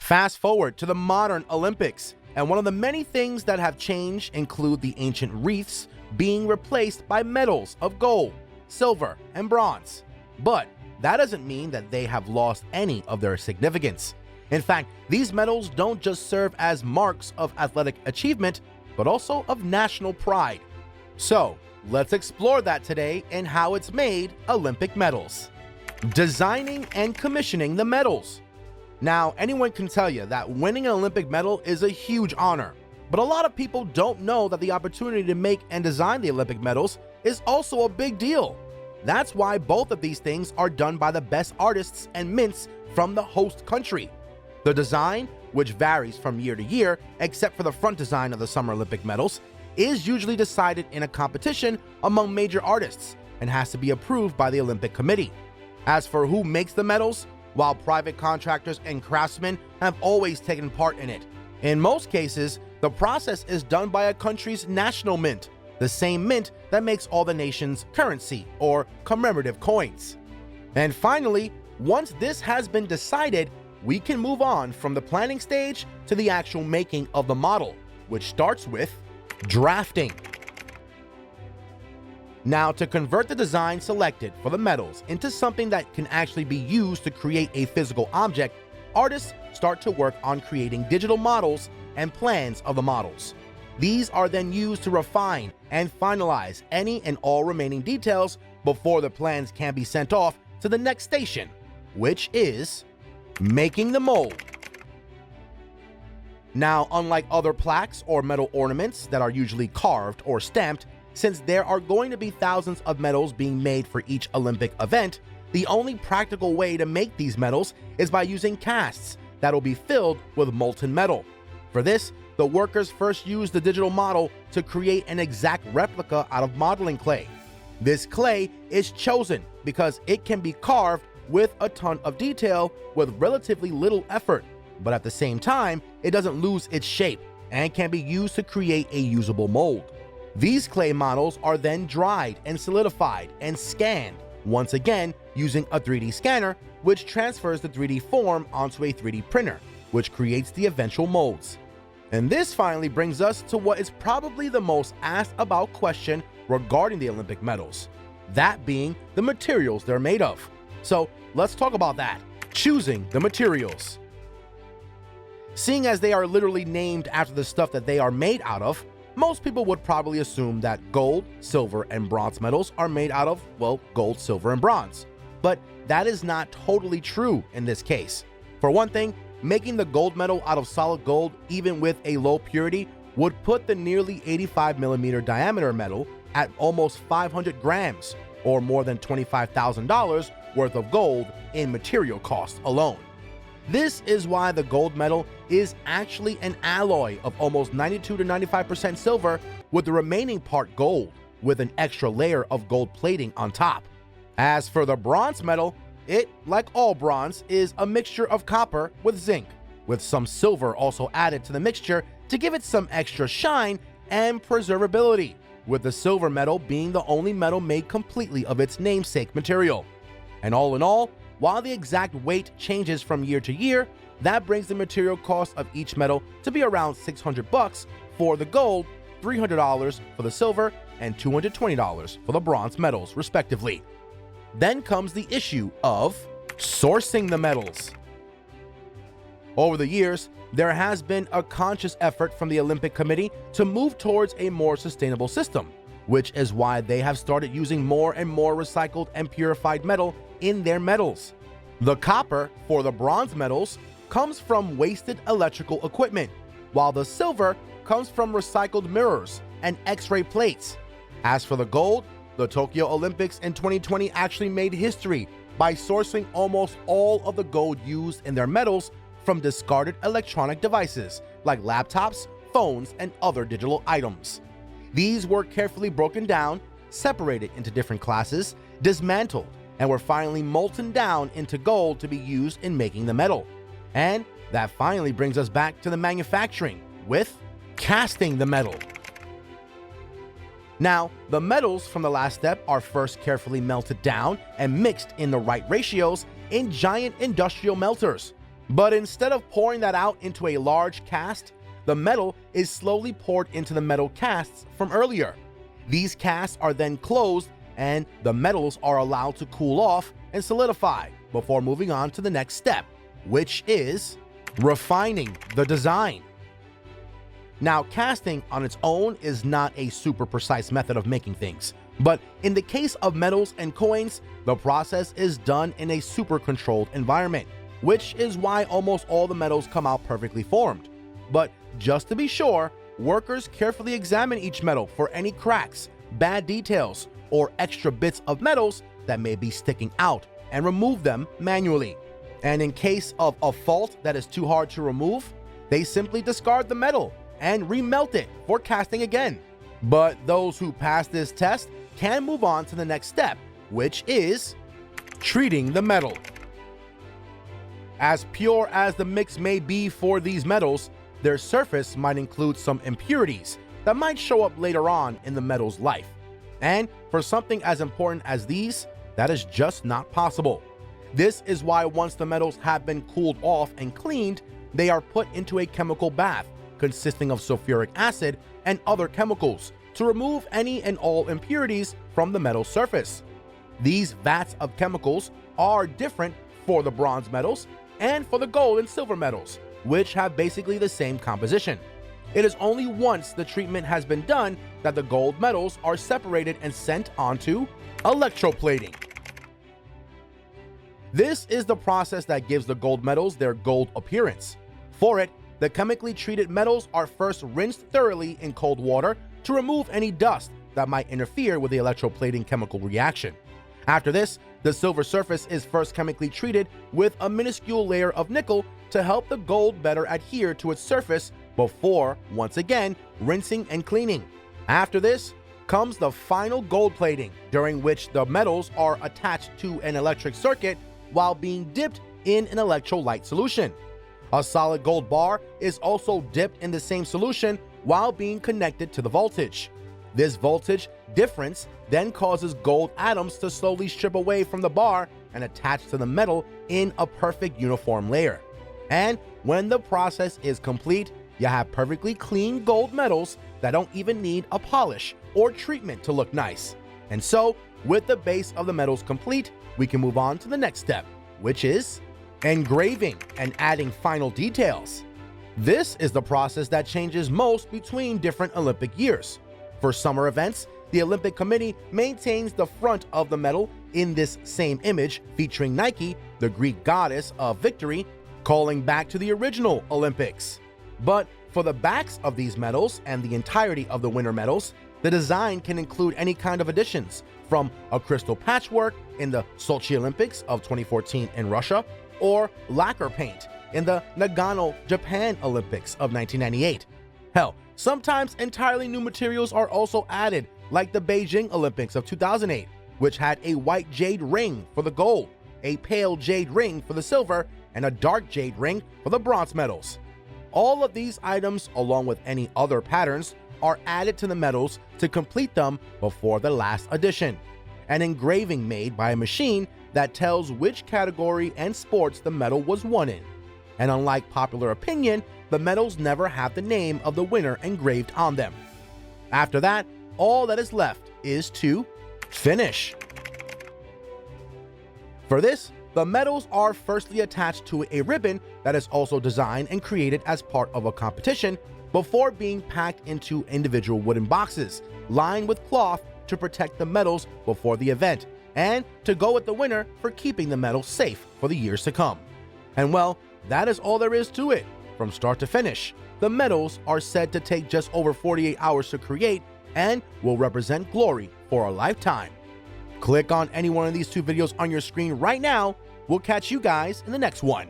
Fast forward to the modern Olympics, and one of the many things that have changed include the ancient wreaths being replaced by medals of gold, silver, and bronze. But that doesn't mean that they have lost any of their significance. In fact, these medals don't just serve as marks of athletic achievement, but also of national pride. So, let's explore that today and how it's made Olympic medals. Designing and commissioning the medals. Now, anyone can tell you that winning an Olympic medal is a huge honor, but a lot of people don't know that the opportunity to make and design the Olympic medals is also a big deal. That's why both of these things are done by the best artists and mints from the host country. The design, which varies from year to year, except for the front design of the Summer Olympic medals, is usually decided in a competition among major artists and has to be approved by the Olympic Committee. As for who makes the medals, while private contractors and craftsmen have always taken part in it, in most cases, the process is done by a country's national mint, the same mint that makes all the nation's currency or commemorative coins. And finally, once this has been decided, we can move on from the planning stage to the actual making of the model, which starts with drafting. Now, to convert the design selected for the medals into something that can actually be used to create a physical object, artists start to work on creating digital models and plans of the models. These are then used to refine and finalize any and all remaining details before the plans can be sent off to the next station, which is making the mold. Now, unlike other plaques or metal ornaments that are usually carved or stamped, since there are going to be thousands of medals being made for each Olympic event, the only practical way to make these medals is by using casts that will be filled with molten metal. For this, the workers first use the digital model to create an exact replica out of modeling clay. This clay is chosen because it can be carved with a ton of detail with relatively little effort, but at the same time, it doesn't lose its shape and can be used to create a usable mold. These clay models are then dried and solidified and scanned, once again using a 3D scanner, which transfers the 3D form onto a 3D printer, which creates the eventual molds. And this finally brings us to what is probably the most asked about question regarding the Olympic medals, that being the materials they're made of. So let's talk about that, choosing the materials. Seeing as they are literally named after the stuff that they are made out of, most people would probably assume that gold, silver, and bronze medals are made out of, well, gold, silver, and bronze. But that is not totally true in this case. For one thing, making the gold medal out of solid gold, even with a low purity, would put the nearly 85mm diameter medal at almost 500 grams, or more than $25,000 worth of gold in material cost alone. This is why the gold medal is actually an alloy of almost 92 to 95% silver, with the remaining part gold, with an extra layer of gold plating on top. As for the bronze medal, it, like all bronze, is a mixture of copper with zinc, with some silver also added to the mixture to give it some extra shine and preservability, with the silver medal being the only medal made completely of its namesake material. And all in all, while the exact weight changes from year to year, that brings the material cost of each medal to be around $600 for the gold, $300 for the silver, and $220 for the bronze medals, respectively. Then comes the issue of sourcing the medals. Over the years, there has been a conscious effort from the Olympic Committee to move towards a more sustainable system, which is why they have started using more and more recycled and purified metal in their medals. The copper for the bronze medals comes from wasted electrical equipment, while the silver comes from recycled mirrors and X-ray plates. As for the gold, the Tokyo Olympics in 2020 actually made history by sourcing almost all of the gold used in their medals from discarded electronic devices like laptops, phones, and other digital items. These were carefully broken down, separated into different classes, dismantled, and were finally molten down into gold to be used in making the medal. And that finally brings us back to the manufacturing with casting the medal. Now, the metals from the last step are first carefully melted down and mixed in the right ratios in giant industrial melters. But instead of pouring that out into a large cast, the metal is slowly poured into the metal casts from earlier. These casts are then closed and the metals are allowed to cool off and solidify before moving on to the next step, which is refining the design. Now, casting on its own is not a super precise method of making things, but in the case of metals and coins, the process is done in a super controlled environment, which is why almost all the metals come out perfectly formed. But just to be sure, workers carefully examine each metal for any cracks, bad details, or extra bits of metals that may be sticking out and remove them manually. And in case of a fault that is too hard to remove, they simply discard the metal and remelt it for casting again. But those who pass this test can move on to the next step, which is treating the metal. As pure as the mix may be for these metals, their surface might include some impurities that might show up later on in the metal's life. And for something as important as these, that is just not possible. This is why once the metals have been cooled off and cleaned, they are put into a chemical bath consisting of sulfuric acid and other chemicals to remove any and all impurities from the metal surface. These vats of chemicals are different for the bronze metals and for the gold and silver metals, which have basically the same composition. It is only once the treatment has been done that the gold metals are separated and sent onto electroplating. This is the process that gives the gold metals their gold appearance. For it, the chemically treated metals are first rinsed thoroughly in cold water to remove any dust that might interfere with the electroplating chemical reaction. After this, the silver surface is first chemically treated with a minuscule layer of nickel to help the gold better adhere to its surface before, once again, rinsing and cleaning. After this comes the final gold plating, during which the metals are attached to an electric circuit while being dipped in an electrolyte solution. A solid gold bar is also dipped in the same solution while being connected to the voltage. This voltage difference then causes gold atoms to slowly strip away from the bar and attach to the metal in a perfect uniform layer. And when the process is complete, you have perfectly clean gold metals that don't even need a polish or treatment to look nice. And so, with the base of the metals complete, we can move on to the next step, which is engraving and adding final details. This is the process that changes most between different Olympic years. For summer events, the Olympic Committee maintains the front of the medal in this same image featuring Nike, the Greek goddess of victory, calling back to the original Olympics. But for the backs of these medals and the entirety of the winter medals, the design can include any kind of additions, from a crystal patchwork in the Sochi Olympics of 2014 in Russia, or lacquer paint in the Nagano, Japan Olympics of 1998. Hell, sometimes entirely new materials are also added, like the Beijing Olympics of 2008, which had a white jade ring for the gold, a pale jade ring for the silver, and a dark jade ring for the bronze medals. All of these items, along with any other patterns, are added to the medals to complete them before the last edition. An engraving made by a machine that tells which category and sports the medal was won in. And unlike popular opinion, the medals never have the name of the winner engraved on them. After that, all that is left is to finish. For this, the medals are firstly attached to a ribbon that is also designed and created as part of a competition before being packed into individual wooden boxes lined with cloth to protect the medals before the event and to go with the winner for keeping the medals safe for the years to come. And well, that is all there is to it. From start to finish, the medals are said to take just over 48 hours to create and will represent glory for a lifetime. Click on any one of these two videos on your screen right now. We'll catch you guys in the next one.